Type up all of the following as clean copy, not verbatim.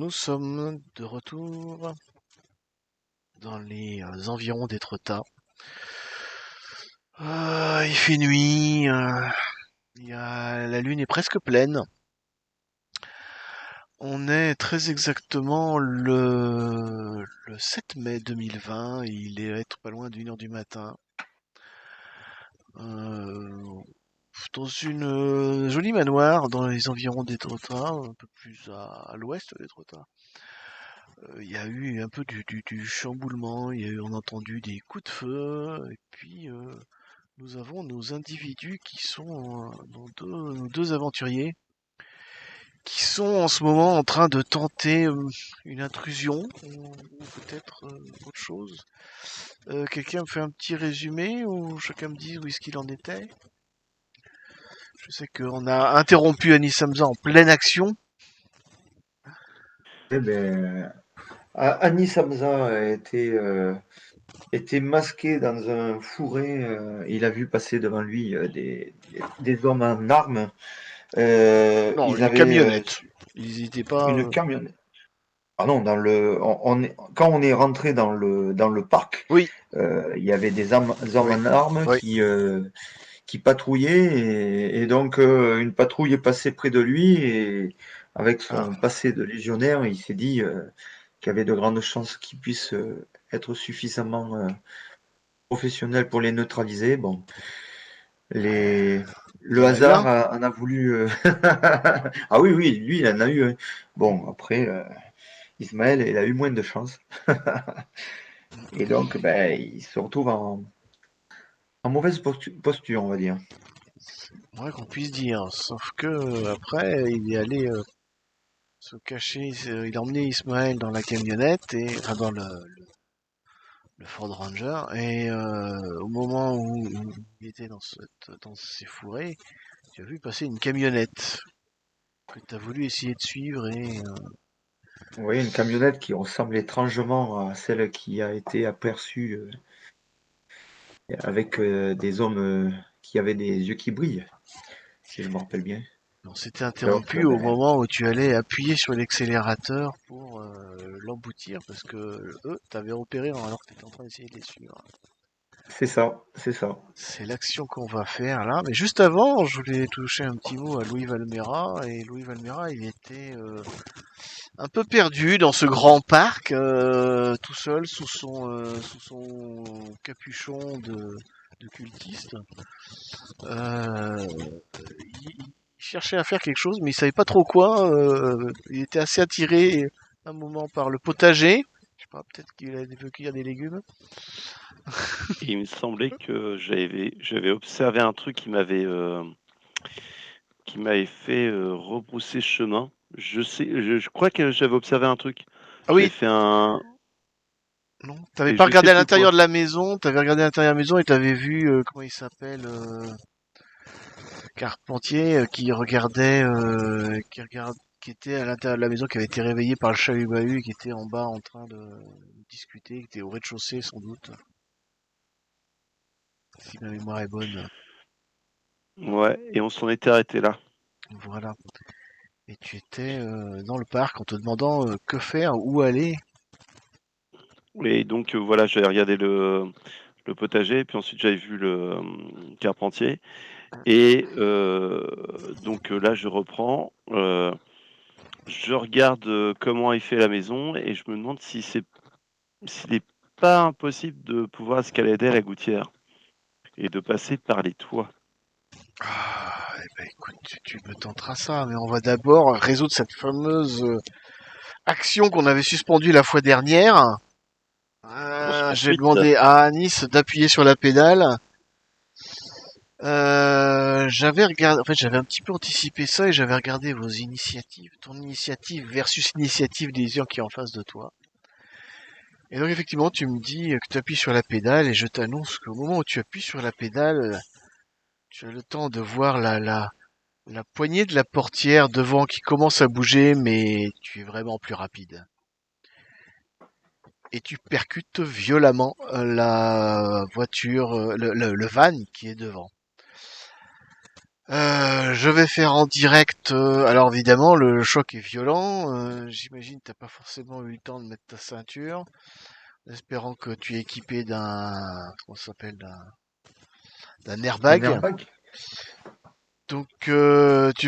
Nous sommes de retour dans les environs d'Étretat. Il fait nuit, la lune est presque pleine. On est très exactement le 7 mai 2020, et il est être pas loin d'1 heure du matin. Euh, Dans une jolie manoir dans les environs d'Étretat, un peu plus à l'ouest d'Étretat. Il y a eu un peu du chamboulement, on a entendu des coups de feu, et puis nous avons nos individus qui sont nos deux aventuriers qui sont en ce moment en train de tenter une intrusion ou peut-être autre chose. Quelqu'un me fait un petit résumé ou chacun me dit où est-ce qu'il en était? Je sais qu'on a interrompu Anis Hamza en pleine action. Eh ben, Anis Hamza était masqué dans un fourré. Il a vu passer devant lui des hommes en armes. Non, Ils une avaient camionnette. Ils n'hésitaient pas. une camionnette. Ah non, quand on est rentré dans le parc, Oui, il y avait des hommes oui, en armes oui. qui patrouillaient et donc une patrouille est passée près de lui et avec Ah, son passé de légionnaire, il s'est dit qu'il y avait de grandes chances qu'il puisse être suffisamment professionnel pour les neutraliser. Bon, les... il le en a eu un. hasard en a voulu. Ah oui, oui, lui, il en a eu un. Bon, après, Ismaël, il a eu moins de chance. Et donc, ben, il se retrouve en mauvaise posture, on va dire. Ouais, qu'on puisse dire. Sauf que après, il est allé se cacher. Il a emmené Ismaël dans la camionnette et enfin dans le Ford Ranger. Et au moment où il était dans ses fourrés, tu as vu passer une camionnette que tu as voulu essayer de suivre et Vous voyez, une camionnette qui ressemble étrangement à celle qui a été aperçue avec des hommes qui avaient des yeux qui brillent, si je me rappelle bien. on s'était Donc, interrompu au ben, moment où tu allais appuyer sur l'accélérateur pour l'emboutir parce que eux t'avaient repéré alors que tu étais en train d'essayer de les suivre. c'est ça, c'est ça. C'est l'action qu'on va faire là. Mais juste avant, je voulais toucher un petit mot à Louis Valmera. Et Louis Valmera, il était un peu perdu dans ce grand parc, tout seul sous son capuchon de cultiste. Euh, il cherchait à faire quelque chose, mais il savait pas trop quoi. Il était assez attiré un moment par le potager. Je sais pas, peut-être qu'il avait vu cueillir des légumes. Et il me semblait que j'avais observé un truc qui m'avait fait rebrousser chemin. Je crois que j'avais observé un truc. Ah J'avais oui, fait un, non, t'avais et pas je sais regardé à plus l'intérieur quoi. de la maison, t'avais regardé à l'intérieur de la maison et t'avais vu, comment il s'appelle, Carpentier, qui était à l'intérieur de la maison, qui avait été réveillé par le chat-huant-bahut, qui était en bas en train de discuter, qui était au rez-de-chaussée sans doute, si ma mémoire est bonne. Ouais, et on s'en était arrêté là. Voilà. Et tu étais dans le parc en te demandant que faire, où aller. Et donc voilà, j'avais regardé le potager, puis ensuite j'avais vu le carpentier. Et donc là, je reprends. Je regarde comment est fait la maison et je me demande s'il n'est pas impossible de pouvoir escalader la gouttière et de passer par les toits. Ah, eh ben écoute, tu me tenteras ça, mais on va d'abord résoudre cette fameuse action qu'on avait suspendue la fois dernière. J'ai Ensuite, demandé à Anis d'appuyer sur la pédale. J'avais regardé, en fait, j'avais un petit peu anticipé ça et j'avais regardé vos initiatives, ton initiative versus l'initiative des gens qui est en face de toi. Et donc effectivement, tu me dis que tu appuies sur la pédale et je t'annonce qu'au moment où tu appuies sur la pédale, tu as le temps de voir la poignée de la portière devant qui commence à bouger, mais tu es vraiment plus rapide. Et tu percutes violemment la voiture, le van qui est devant. Je vais faire en direct. Alors évidemment, le choc est violent. J'imagine que t'as pas forcément eu le temps de mettre ta ceinture. En espérant que tu es équipé comment ça s'appelle, d'un Un airbag. airbag? Donc tu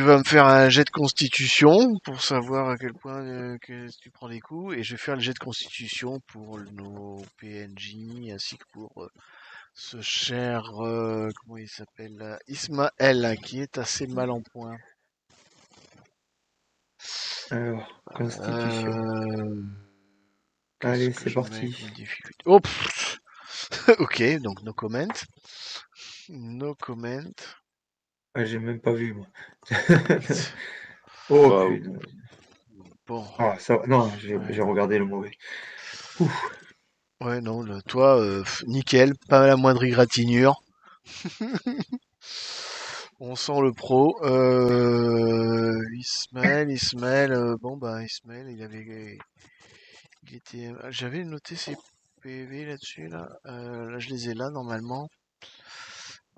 vas me faire un jet de constitution pour savoir à quel point que tu prends des coups, et je vais faire le jet de constitution pour nos PNJ ainsi que pour ce cher comment il s'appelle Ismaël, qui est assez mal en point. Alors, constitution. Euh, Qu'est-ce Allez, que c'est je mets parti. comme difficulté? Oh, pff. Ok, donc no comment. No comment. Ah, j'ai même pas vu, moi. Oh Bah, putain. Bon, Ah, ça, non, j'ai ouais. j'ai regardé le mauvais. Ouf. Ouais, non, toi, nickel, pas la moindre égratignure. On sent le pro. Ismaël, bon bah Ismaël, j'avais noté ses PV là-dessus là. Là, je les ai là normalement.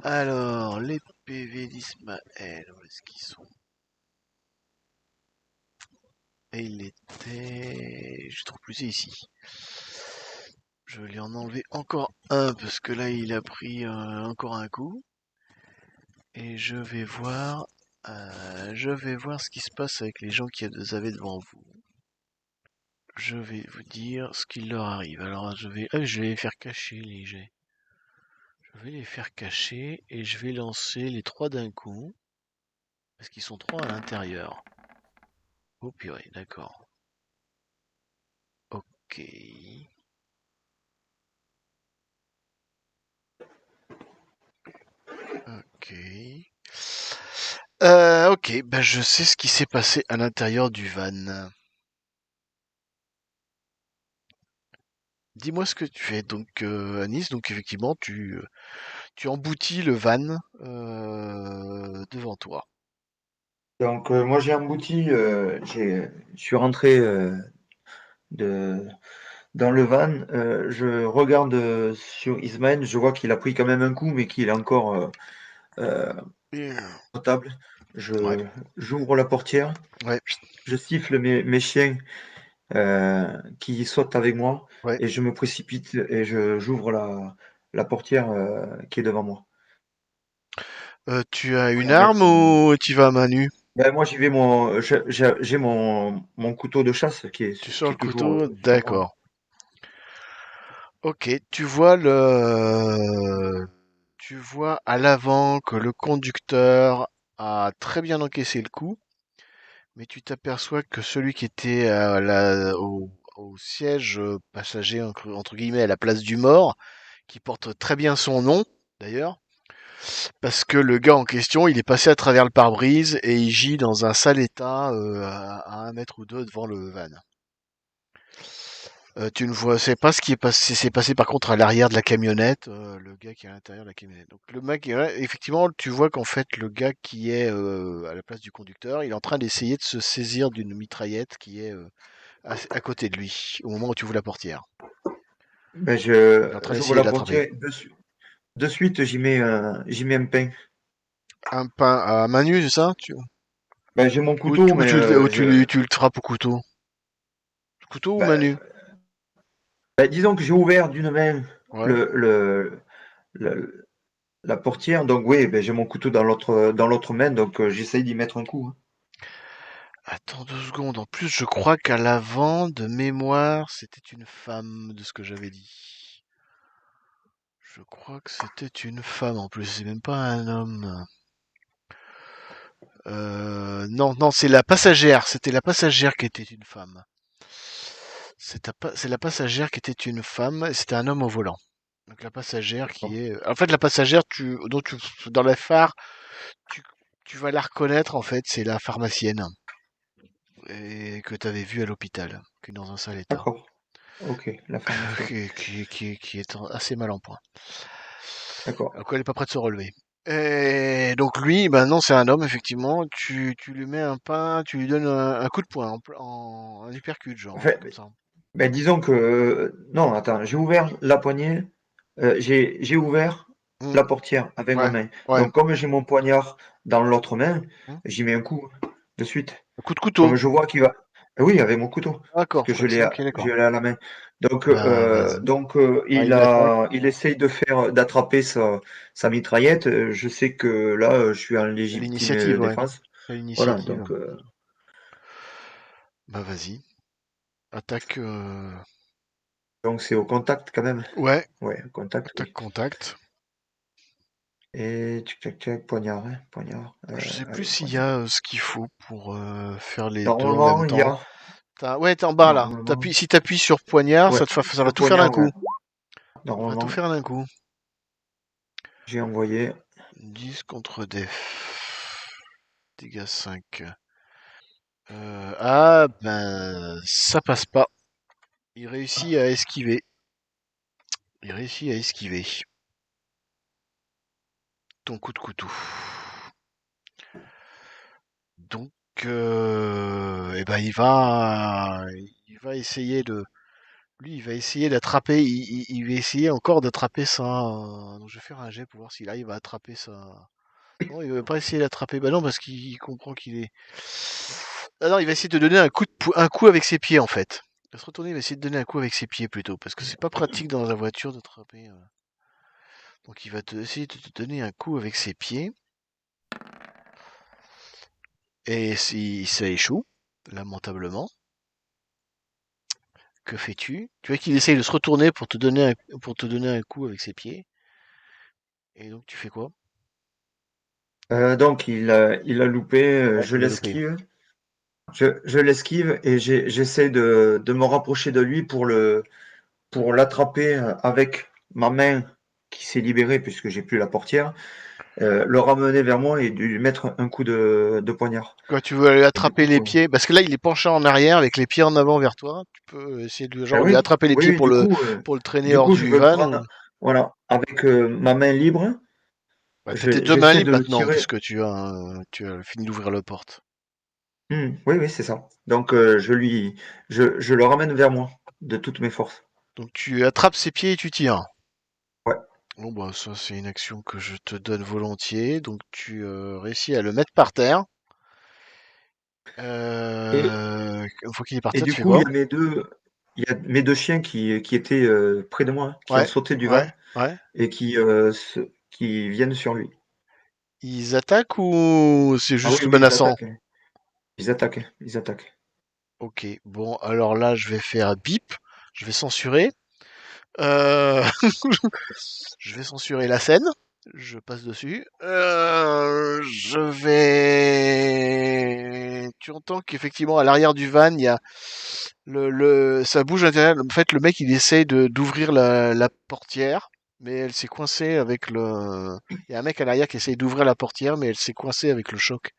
Alors, les PV d'Ismaël, où est-ce qu'ils sont? Et il était, je trouve plus, c'est ici. Je vais lui en enlever encore un parce que là, il a pris encore un coup. Et je vais voir ce qui se passe avec les gens qui vous avez devant vous. Je vais vous dire ce qu'il leur arrive. Alors je vais les faire cacher les jets. Je vais les faire cacher et je vais lancer les trois d'un coup parce qu'ils sont trois à l'intérieur. Oh purée, d'accord. Ok, ok. Ok, ben je sais ce qui s'est passé à l'intérieur du van. Dis-moi ce que tu fais. Donc Anis, donc effectivement tu emboutis le van devant toi. Donc, moi, j'ai embouti, je suis rentré de, dans le van. Je regarde sur Ismaël, je vois qu'il a pris quand même un coup, mais qu'il est encore euh, Et, potable. ouais, J'ouvre la portière, ouais, je siffle mes chiens qui sautent avec moi ouais. et je me précipite et j'ouvre la portière qui est devant moi. Tu as une Après, avec arme ou tu vas à main nue? ben, moi, j'y vais j'ai mon couteau de chasse Tu sors qui le est toujours couteau, sur moi. d'accord. Ok, tu vois à l'avant que le conducteur a très bien encaissé le coup, mais tu t'aperçois que celui qui était au siège passager entre guillemets à la place du mort, qui porte très bien son nom d'ailleurs, parce que le gars en question, il est passé à travers le pare-brise et il gît dans un sale état à 1 mètre ou deux devant le van. Tu ne vois, c'est pas ce qui est passé, c'est passé par contre à l'arrière de la camionnette, le gars qui est à l'intérieur de la camionnette. Donc le mec, ouais, effectivement, tu vois qu'en fait le gars qui est à la place du conducteur, il est en train d'essayer de se saisir d'une mitraillette qui est à côté de lui au moment où tu ouvres la portière. Ben, Il est en train j'ouvre d'essayer la de l'attraper. portière et de suite, j'y mets un pain. Un pain à main nue, c'est ça? Ben, j'ai mon couteau, mais Tu le frappes au couteau? Couteau ou main ben, nue? disons que j'ai ouvert d'une main Ouais. le, le, le- la portière, donc oui, ben, j'ai mon couteau dans l'autre main, donc j'essaye d'y mettre un coup, hein. Attends 2 secondes. En plus, je crois qu'à l'avant, de mémoire, c'était une femme de ce que j'avais dit. Je crois que c'était une femme en plus, c'est même pas un homme. Non, non, c'est la passagère. C'était la passagère qui était une femme. C'est la passagère qui était une femme et c'était un homme au volant. Donc la passagère D'accord. qui est. En fait, la passagère, dans la phare, tu, tu vas la reconnaître en fait, c'est la pharmacienne et que tu avais vue à l'hôpital, qui est dans un sale état. D'accord. Ok, la pharmacienne. Qui est assez mal en point. D'accord. Donc elle est pas prête de se relever. Et donc lui, ben non, c'est un homme, effectivement. Tu lui mets un pain, tu lui donnes un coup de poing, un uppercut, genre, un Enfin, truc comme ça. ben, disons que non, attends, j'ai ouvert la poignée, j'ai ouvert. Mm. la portière avec ma Ouais, main. ouais. Donc comme j'ai mon poignard dans l'autre main, Mm. j'y mets un coup de suite. Un coup de couteau. Comme je vois qu'il va. Oui, avec mon couteau, parce D'accord, que ok, je d'accord. l'ai à la main. Bah, vas-y. Ah, Il il attaque. il essaye d'attraper sa mitraillette. Je sais que là, je suis en À légitime l'initiative, ouais. défense. À Voilà, l'initiative. donc Bah, vas-y. Attaque. c'est au contact quand même. Ouais, Ouais, au contact, attaque oui. contact. Et tchac tchac tchac, poignard, hein, poignard. Je sais plus Allez, s'il y poignard. a ce qu'il faut pour faire les deux en Normalement, même il y temps. a. Ouais, t'es en bas là. Normalement. Si t'appuies sur poignard, Ouais, ça va sur tout faire d'un poignard, coup. ouais. Ça va tout Normalement, faire d'un coup. j'ai envoyé. 10 contre def. Dégâts 5. Ah, ben, ça passe pas. Il réussit à esquiver. Il réussit à esquiver ton coup de couteau. Donc, eh ben, il va essayer de, lui, il va essayer d'attraper, il va essayer encore d'attraper ça. Donc, je vais faire un jet pour voir s'il arrive à attraper ça. Non, il va pas essayer d'attraper. Bah non, parce qu'il comprend qu'il est. Ah non, il va essayer de donner un coup avec ses pieds en fait. Il va se retourner, il va essayer de donner un coup avec ses pieds plutôt, parce que c'est pas pratique dans la voiture d'attraper. Donc, il va essayer de te donner un coup avec ses pieds. Et si ça échoue, lamentablement, que fais-tu? Tu vois qu'il essaye de se retourner pour te donner un coup avec ses pieds. Et donc tu fais quoi? Donc il a loupé, Ouais, je il a loupé. l'esquive. Je l'esquive et j'essaie de me rapprocher de lui pour l'attraper avec ma main qui s'est libérée puisque j'ai plus la portière, le ramener vers moi et lui mettre un coup de poignard. Quand tu veux aller Et du attraper coup, les pieds, parce que là il est penché en arrière avec les pieds en avant vers toi, tu peux essayer de ben genre lui oui, attraper les oui, pieds oui, pour le traîner hors je du veux le van ou. prendre, voilà, avec ma main libre, Bah, t'as tes deux mains j'essaie libres de le maintenant tirer. puisque tu as fini d'ouvrir la porte. Oui, oui, c'est ça. Donc je le ramène vers moi de toutes mes forces. Donc tu attrapes ses pieds et tu tires. Ouais. Bon bah ça c'est une action que je te donne volontiers. Donc tu réussis à le mettre par terre. Et Une fois qu'il est par Et terre, du tu fais coup, quoi? il y a mes deux chiens qui étaient près de moi, hein, qui ont Ouais, sauté du ouais, van ouais. et qui viennent sur lui. Ils attaquent ou c'est Ah oui, juste oui, ils menaçant? attaquent, hein. Ils attaquent, hein. Ils attaquent. Ok, bon, alors là, je vais faire bip, je vais censurer. Euh, je vais censurer la scène. Je passe dessus. Je vais. Tu entends qu'effectivement, à l'arrière du van, il y a ça bouge à l'intérieur. En fait, le mec, il essaye d'ouvrir la portière, mais elle s'est coincée avec le. Il y a un mec à l'arrière qui essaye d'ouvrir la portière, mais elle s'est coincée avec le choc.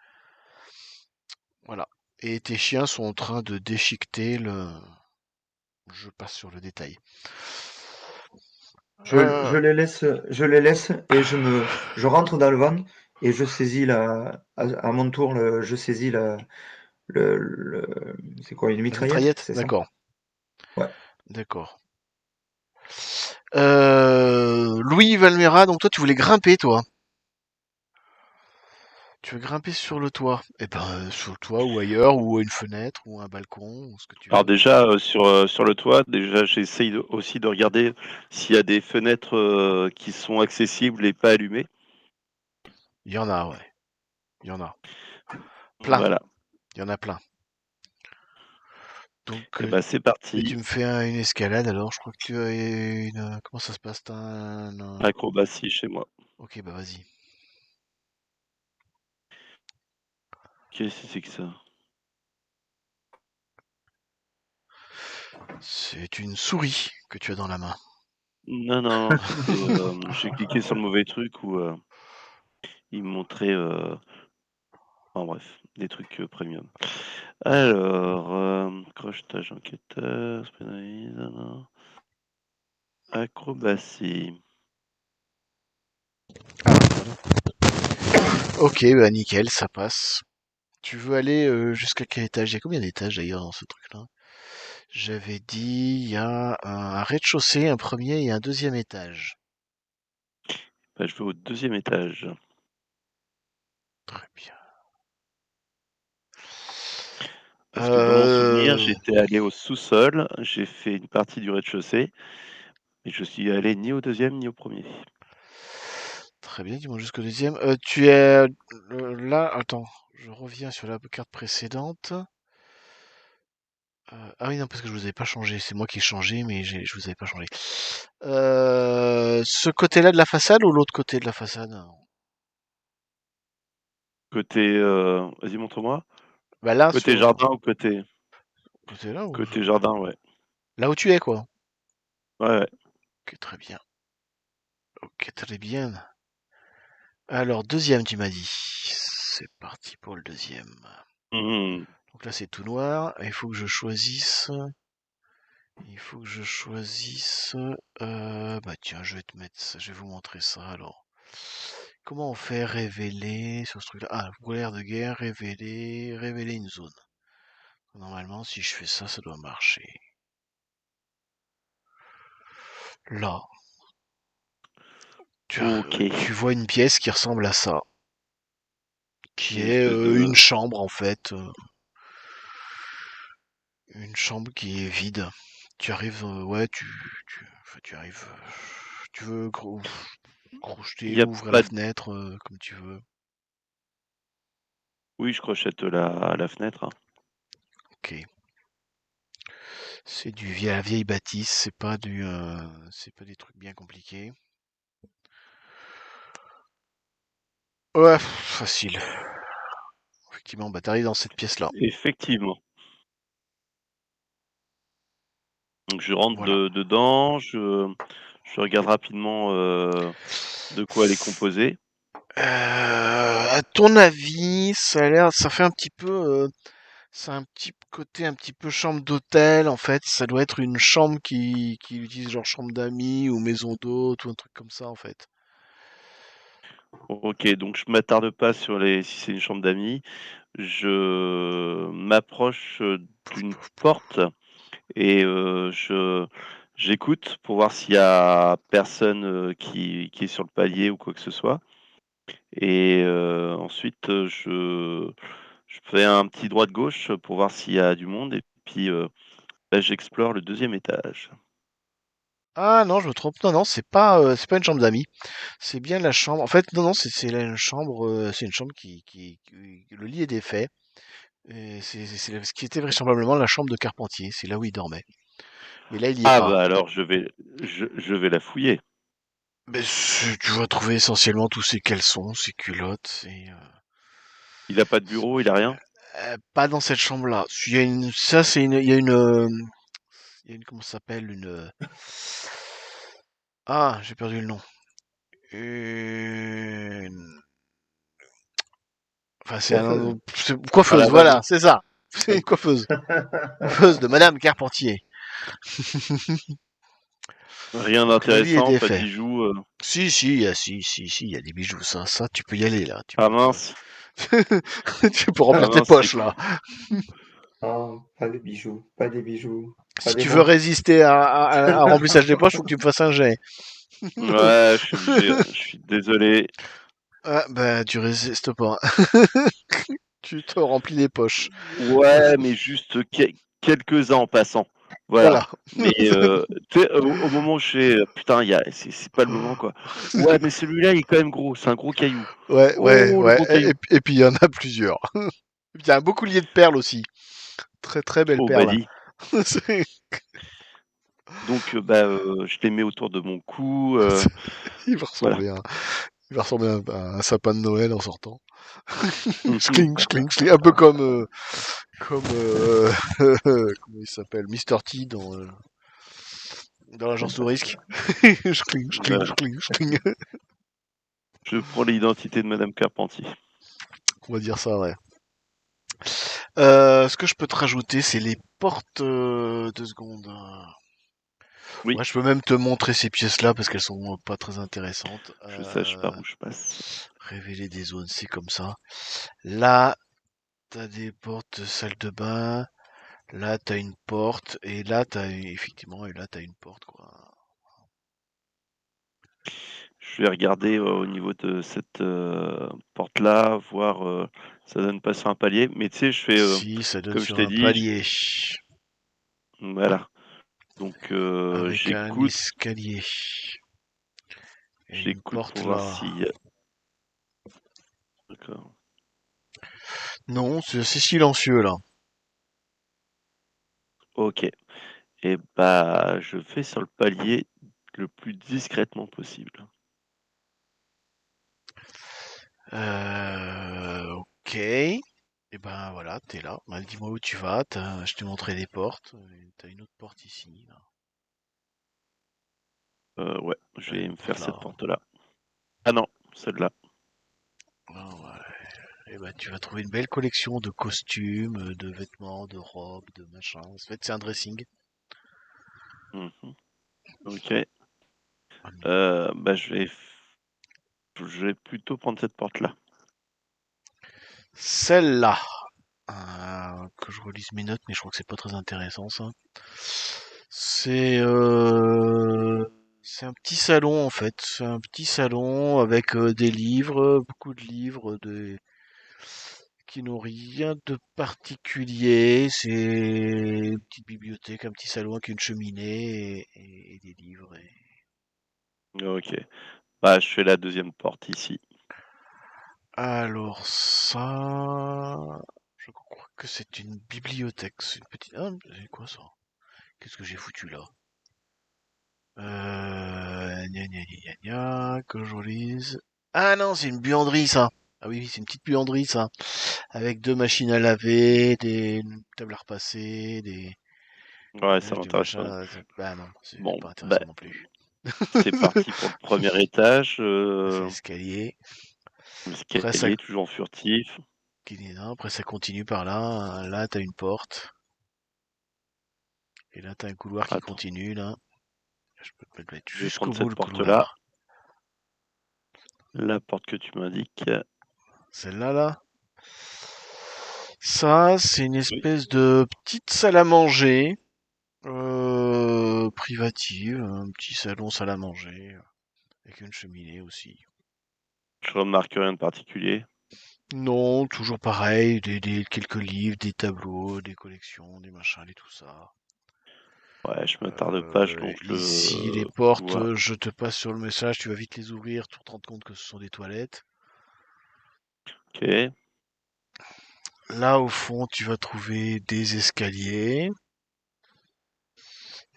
Voilà. Et tes chiens sont en train de déchiqueter le. Je passe sur le détail. Euh, Je les laisse et je rentre dans le van et je saisis à mon tour, je saisis c'est quoi, une la mitraillette, mitraillette, c'est ça? d'accord, Ouais. d'accord. Louis Valmera, donc toi tu voulais grimper, toi. Tu veux grimper sur le toit. Eh ben, sur le toit ou ailleurs, ou à une fenêtre, ou un balcon, ou ce que tu Alors veux. déjà sur le toit, déjà j'essaye aussi de regarder s'il y a des fenêtres qui sont accessibles et pas allumées. Il y en a, ouais. Il y en a. Plein. Voilà. Il y en a plein. Donc, Et ben c'est et tu parti. me fais une escalade alors. Je crois que tu as une. Comment ça se passe? T'as Acrobatie chez moi. Ok, bah vas-y. Qu'est-ce que c'est que ça? C'est une souris que tu as dans la main. Non, non, c'était j'ai cliqué sur le mauvais truc où il me montrait enfin bref, des trucs premium. Alors, crochetage enquêteur, pénalise, non. Acrobatie. Ok, bah nickel, ça passe. Tu veux aller jusqu'à quel étage? Il y a combien d'étages d'ailleurs dans ce truc-là? J'avais dit, il y a un rez-de-chaussée, un premier et un deuxième étage. Bah, je vais au 2e étage. Très bien. Parce que de mon souvenir, Euh, j'étais allé au sous-sol, j'ai fait une partie du rez-de-chaussée, mais je suis allé ni au 2e ni au 1er. Très bien, dis-moi jusqu'au deuxième. Tu es là, attends, je reviens sur la carte précédente. Ah oui, non, parce que je vous avais pas changé. C'est moi qui ai changé, mais je vous avais pas changé. Ce côté-là de la façade ou l'autre côté de la façade? Côté, vas-y montre-moi. Bah là, Côté jardin ou côté côté-là ou côté jardin, ouais. là où tu es, quoi. Ouais, ouais. Ok, très bien. Ok, très bien. Alors, deuxième, tu m'as dit. C'est parti pour le deuxième. Mmh. Donc là, c'est tout noir. Il faut que je choisisse. Il faut que je choisisse. Bah tiens, je vais te mettre ça. Je vais vous montrer ça alors. Comment on fait révéler sur ce truc-là? Ah, colère de guerre, révéler une zone. Normalement, si je fais ça, ça doit marcher. Là, OK. tu vois une pièce qui ressemble à ça, qui Une est espèce une de chambre en fait, une chambre qui est vide. Tu arrives, ouais, enfin, tu arrives, tu veux il crocheter, y a ouvrir la pas d fenêtre, comme tu veux. oui, je crochette la fenêtre, hein. Ok. C'est la vieille bâtisse, c'est pas des trucs bien compliqués. Ouais, facile. Effectivement, bah t'arrives dans cette pièce-là. Effectivement. Donc je rentre Voilà. dedans, je regarde rapidement, de quoi elle est composée. À ton avis, ça fait un petit peu, c'est un petit côté un petit peu chambre d'hôtel en fait. Ça doit être une chambre qui utilise genre chambre d'amis ou maison d'hôte ou un truc comme ça en fait. OK, donc je m'attarde pas sur les si c'est une chambre d'amis. Je m'approche, Pouf, d'une pouf, pouf. porte et j'écoute pour voir s'il y a personne, qui est sur le palier ou quoi que ce soit et ensuite, je fais un petit droite-gauche pour voir s'il y a du monde et puis, bah, j'explore le 2e étage. Ah non, je me trompe. Non, non, c'est pas une chambre d'amis. C'est bien la chambre. En fait, non, non, une chambre, c'est une chambre le lit est défait. Et c'est ce qui était vraisemblablement la chambre de Carpentier. C'est là où il dormait. Mais là, il y est Ah pas. bah, alors je vais la fouiller. Mais tu vas trouver essentiellement tous ses caleçons, ses culottes, Il a pas de bureau, il a rien? pas dans cette chambre-là. Il y a une, ça c'est une, il y a une, comment ça s'appelle, ah, j'ai perdu le nom. Une, enfin, Coiffeuse. c'est une Un coiffeuse, voilà, lavabo? c'est ça. C'est une coiffeuse. Coiffeuse de Madame Carpentier. Rien Donc le lit est d'intéressant, pas de défait. bijoux, Si, il y a des bijoux, ça, tu peux y aller là. ah mince, Tu peux ah remplir tes mince, c'est poches là. quoi? Ah, pas de bijoux, pas des bijoux, pas Si des tu veux montres. résister à un remplissage des poches, faut que tu me fasses un jet. Ouais, je suis obligé, je suis désolé. Ah, bah, tu résistes pas. Tu te remplis les poches. Ouais, mais juste quelques-uns en passant. Voilà. Voilà. Mais tu sais, au moment où je fais, putain, c'est pas le moment, quoi. Ouais, mais celui-là, il est quand même gros, c'est un gros caillou. Oh, le Ouais. gros caillou. Et puis, il y en a plusieurs. Il y a un beau collier de perles aussi. Très, très belle Oh, bah perle. dis. C'est- Donc, bah, je les mets autour de mon cou, Il va voilà. ressembler il va ressembler à un sapin de Noël en sortant. Schling. Un peu comment il s'appelle? Mister T dans l'agence touriste. Voilà. Schling. Je prends l'identité de Madame Carpentier. On va dire ça, ouais. Ce que je peux te rajouter, c'est les portes, 2 secondes. Oui, Ouais, je peux même te montrer ces pièces-là parce qu'elles sont pas très intéressantes. je sache par où je passe. Révéler des zones, c'est comme ça. Là, t'as des portes de salle de bain. Là, t'as une porte. Et là, et là, t'as une porte, quoi. je vais regarder au niveau de cette porte-là, voir ça donne pas sur un palier. Mais tu sais, je fais Si, ça donne comme je sur t'ai un dit, palier. voilà. Donc Avec un j'écoute, escalier. Et une j'écoute porte pour voir là. s'il y a. D'accord. Non, c'est assez silencieux là. Ok. Et bah, je vais sur le palier le plus discrètement possible. Ok. Et ben voilà, t'es là. Bah, dis-moi où tu vas. Je t'ai montré des portes. T'as une autre porte ici. Là. Ouais, je T'as vais une me porte faire là. cette porte-là. Ah non, celle-là. Ah ouais. Et ben tu vas trouver une belle collection de costumes, de vêtements, de robes, de machins. En fait, c'est un dressing. Mhm. Ok. Bah, je vais plutôt prendre cette porte-là. Celle-là. Que je relise mes notes, mais je crois que c'est pas très intéressant ça. C'est c'est un petit salon en fait. C'est un petit salon avec des livres, beaucoup de livres qui n'ont rien de particulier. C'est une petite bibliothèque, un petit salon avec une cheminée et des livres. Ok. Bah, je fais la deuxième porte ici. Alors ça, je crois que c'est une bibliothèque. C'est une petite. Ah, c'est quoi ça? Qu'est-ce que j'ai foutu là? Gna gna gna gna, que je relise. Ah non, c'est une buanderie ça. Ah oui, c'est une petite buanderie ça. Avec deux machines à laver, des tables à repasser, des Ouais, ça ménages, du m'intéresse pas non machin. plus. Bah non, c'est Bon, pas bah, intéressant non plus. c'est parti pour le premier étage. C'est l'escalier. Après ça, L'escalier, toujours furtif. après ça continue par là. Là, t'as une porte. Et là, t'as un couloir qui Attends, continue là. Je peux te mettre je vais jusqu'au prendre bout cette le porte-là. couloir. La porte que tu m'indiques. Celle-là là. Ça, c'est une Oui. espèce de petite salle à manger. Privative, un petit salon salle à manger, avec une cheminée aussi. Je remarque rien de particulier. Non, toujours pareil, quelques livres, des tableaux, des collections, des machins, et tout ça. Ouais, je m'attarde pas, je longe Ici, les le portes, couloir. je te passe sur le message, tu vas vite les ouvrir pour te rendre compte que ce sont des toilettes. Ok. Là, au fond, tu vas trouver des escaliers.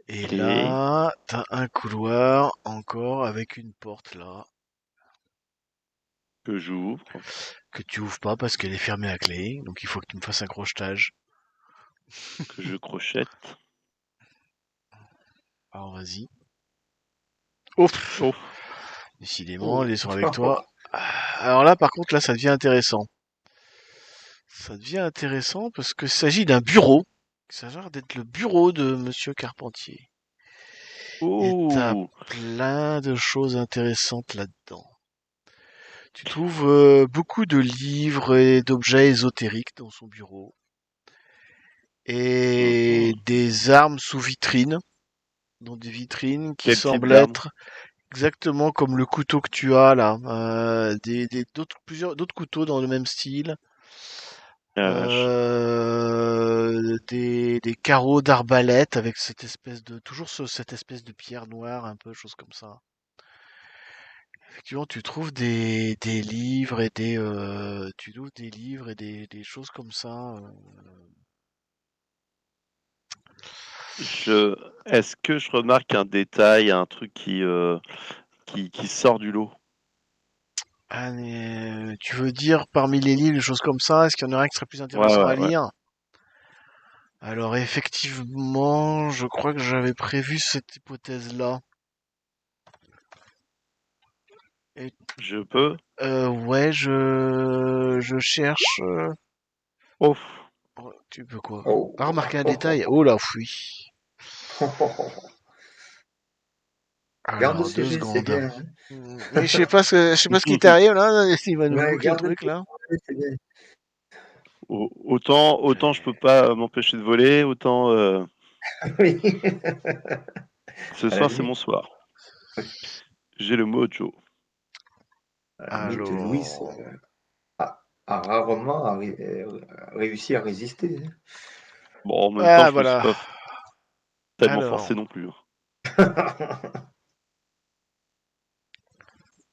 Et Ok. là, t'as un couloir encore avec une porte là, Que j'ouvre. que tu ouvres pas parce qu'elle est fermée à clé. Donc il faut que tu me fasses un crochetage. Que je crochette. Alors vas-y. Ouf! Oh. Décidément, Oh. les sont avec toi. Alors là, par contre, là, ça devient intéressant. Ça devient intéressant parce qu'il s'agit d'un bureau. Ça a l'air d'être le bureau de Monsieur Carpentier. Et t'as Oh. plein de choses intéressantes là-dedans. Tu trouves beaucoup de livres et d'objets ésotériques dans son bureau. Et Mhm. des armes sous vitrine. Dans des vitrines qui Quel type semblent d'arme? être exactement comme le couteau que tu as là. Plusieurs d'autres couteaux dans le même style. Ah la vache. Des carreaux d'arbalète avec cette espèce de cette espèce de pierre noire, un peu chose comme ça. Effectivement, tu trouves des livres et tu trouves des livres et des choses comme ça. Est-ce que je remarque un détail, un truc qui sort du lot? Ah, mais, tu veux dire parmi les livres, des choses comme ça, est-ce qu'il y en aurait un qui serait plus Ouais, intéressant ouais, à ouais. lire? Alors effectivement, je crois que j'avais prévu cette hypothèse-là. Et Je peux? ouais, je cherche. Oh. Oh, tu peux quoi? Oh. Ah, remarquer un détail. Oh là, oui. Garde le Alors, deux CG, c'est secondes. bien, hein. Mais je sais pas ce qui t'arrive là. Il va nous Ouais, bloquer le garde le truc là. CG, c'est bien. Autant je peux pas m'empêcher de voler, autant Oui. ce À la soir c'est mon limite. soir. J'ai le mojo. À la limite, Louis Alors, a rarement réussi à résister, Bon, en même temps, ah je me suis voilà. pas tellement Alors, forcé non plus, hein. hein.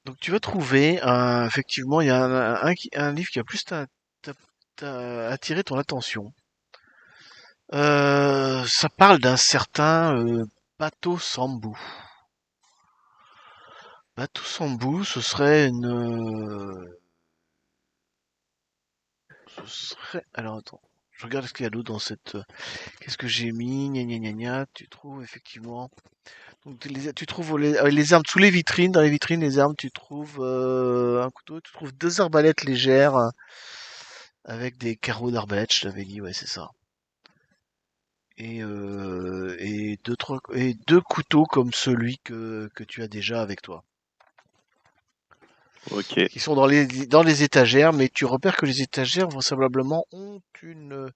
donc tu vas trouver, effectivement, il y a un livre qui a plus attiré ton attention. Ça parle d'un certain Bateau Sambou. Bateau Sambou, ce serait ce serait. Alors attends, je regarde ce qu'il y a d'autre dans cette. Qu'est-ce que j'ai mis? Gna gna gna gna. Tu trouves effectivement. Donc tu trouves les armes sous les vitrines. Dans les vitrines, les armes, tu trouves un couteau. Tu trouves deux arbalètes légères avec des carreaux d'arbalète. Je t'avais dit, ouais, c'est ça. Et deux couteaux comme celui que tu as déjà avec toi, Ok. qui sont dans les étagères, mais tu repères que les étagères vraisemblablement ont une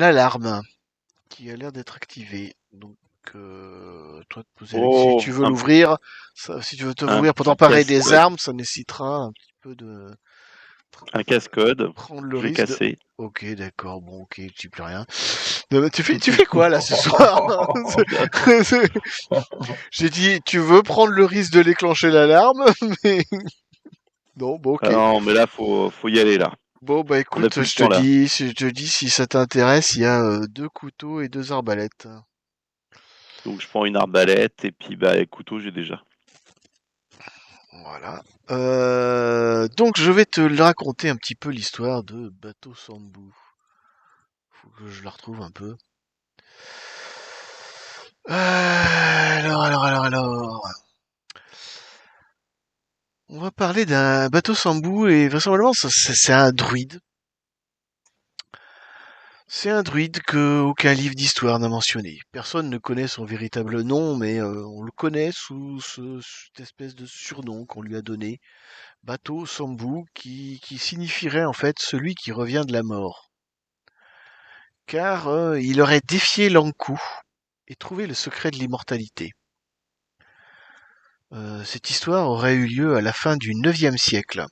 alarme qui a l'air d'être activée. Donc, toi, te poser si tu Oh, veux l'ouvrir, si tu veux te un l'ouvrir pour petit t'emparer des casse-code. armes, ça nécessitera un petit peu de Un casse-code. prendre le Je l'ai risque de. cassé. Ok, d'accord, bon, ok, tu dis plus rien. Mais tu fais quoi là ce soir? J'ai dit, tu veux prendre le risque de déclencher l'alarme, mais non, bon, Ah ok. non, mais là, faut y aller, là. Bon, bah On n'a écoute, plus le temps, là. je te dis si ça t'intéresse, il y a deux couteaux et deux arbalètes. Donc, je prends une arbalète, et puis, bah, les couteaux, j'ai déjà. Voilà. Donc, je vais te raconter un petit peu l'histoire de Bateau Sambou. Faut que je la retrouve un peu. Alors. On va parler d'un bateau Sambou et vraisemblablement, c'est un druide. C'est un druide que aucun livre d'histoire n'a mentionné. Personne ne connaît son véritable nom, mais on le connaît sous cette espèce de surnom qu'on lui a donné, Bateau Sambou, qui signifierait en fait celui qui revient de la mort. Car il aurait défié l'Ankou et trouvé le secret de l'immortalité. Cette histoire aurait eu lieu à la fin du IXe siècle.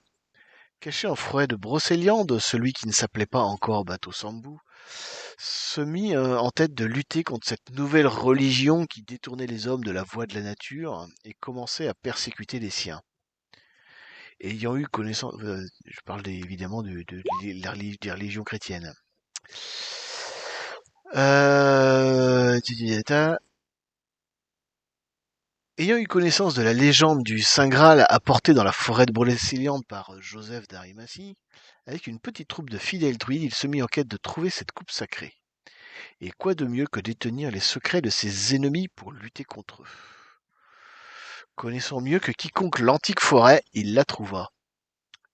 Caché en forêt de Brocéliande, celui qui ne s'appelait pas encore Bateau Sambou se mit en tête de lutter contre cette nouvelle religion qui détournait les hommes de la voie de la nature et commençait à persécuter les siens. Ayant eu connaissance, je parle évidemment des religions chrétiennes. Euh, Ayant eu connaissance de la légende du Saint Graal apporté dans la forêt de Brocéliande par Joseph d'Arimathie, avec une petite troupe de fidèles druides, il se mit en quête de trouver cette coupe sacrée. Et quoi de mieux que détenir les secrets de ses ennemis pour lutter contre eux? Connaissant mieux que quiconque l'antique forêt, il la trouva.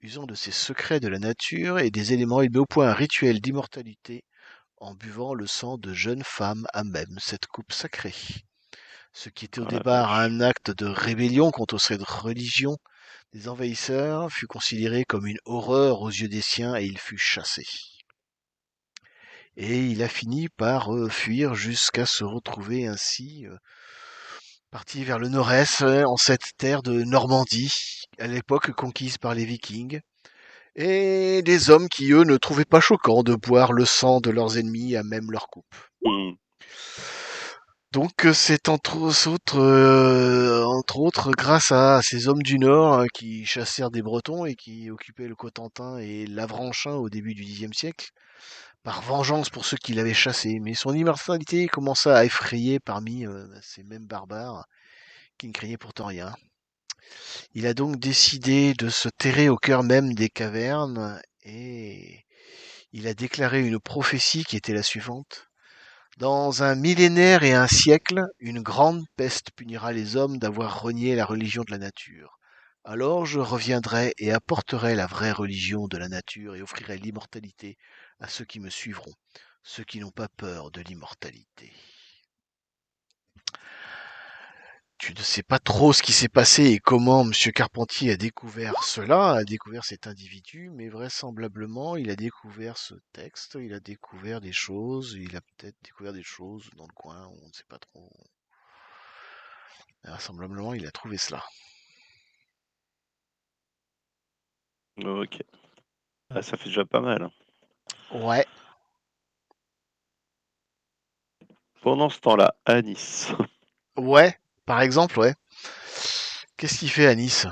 Usant de ses secrets de la nature et des éléments, il mit au point un rituel d'immortalité en buvant le sang de jeunes femmes à même cette coupe sacrée. Ce qui était au Ah la départ vache. un acte de rébellion contre cette religion des envahisseurs fut considéré comme une horreur aux yeux des siens et il fut chassé. Et il a fini par fuir jusqu'à se retrouver ainsi parti vers le nord-est, en cette terre de Normandie, à l'époque conquise par les Vikings, et des hommes qui, eux, ne trouvaient pas choquant de boire le sang de leurs ennemis à même leur coupe. Hmm. Donc c'est entre autres grâce à ces hommes du Nord qui chassèrent des Bretons et qui occupaient le Cotentin et l'Avranchin au début du Xe siècle, par vengeance pour ceux qui l'avaient chassé. Mais son immortalité commença à effrayer parmi ces mêmes barbares qui ne craignaient pourtant rien. Il a donc décidé de se terrer au cœur même des cavernes et il a déclaré une prophétie qui était la suivante. Dans un millénaire et un siècle, une grande peste punira les hommes d'avoir renié la religion de la nature. Alors je reviendrai et apporterai la vraie religion de la nature et offrirai l'immortalité à ceux qui me suivront, ceux qui n'ont pas peur de l'immortalité. Tu ne sais pas trop ce qui s'est passé et comment Monsieur Carpentier a découvert cela, a découvert cet individu, mais vraisemblablement il a découvert ce texte, il a découvert des choses, il a peut-être découvert des choses dans le coin, on ne sait pas trop. Vraisemblablement il a trouvé cela. Ok. Ah, ça fait déjà pas mal, hein. Ouais. Pendant ce temps-là, à Nice. Ouais. Par exemple, ouais. Qu'est-ce qu'il fait à Nice?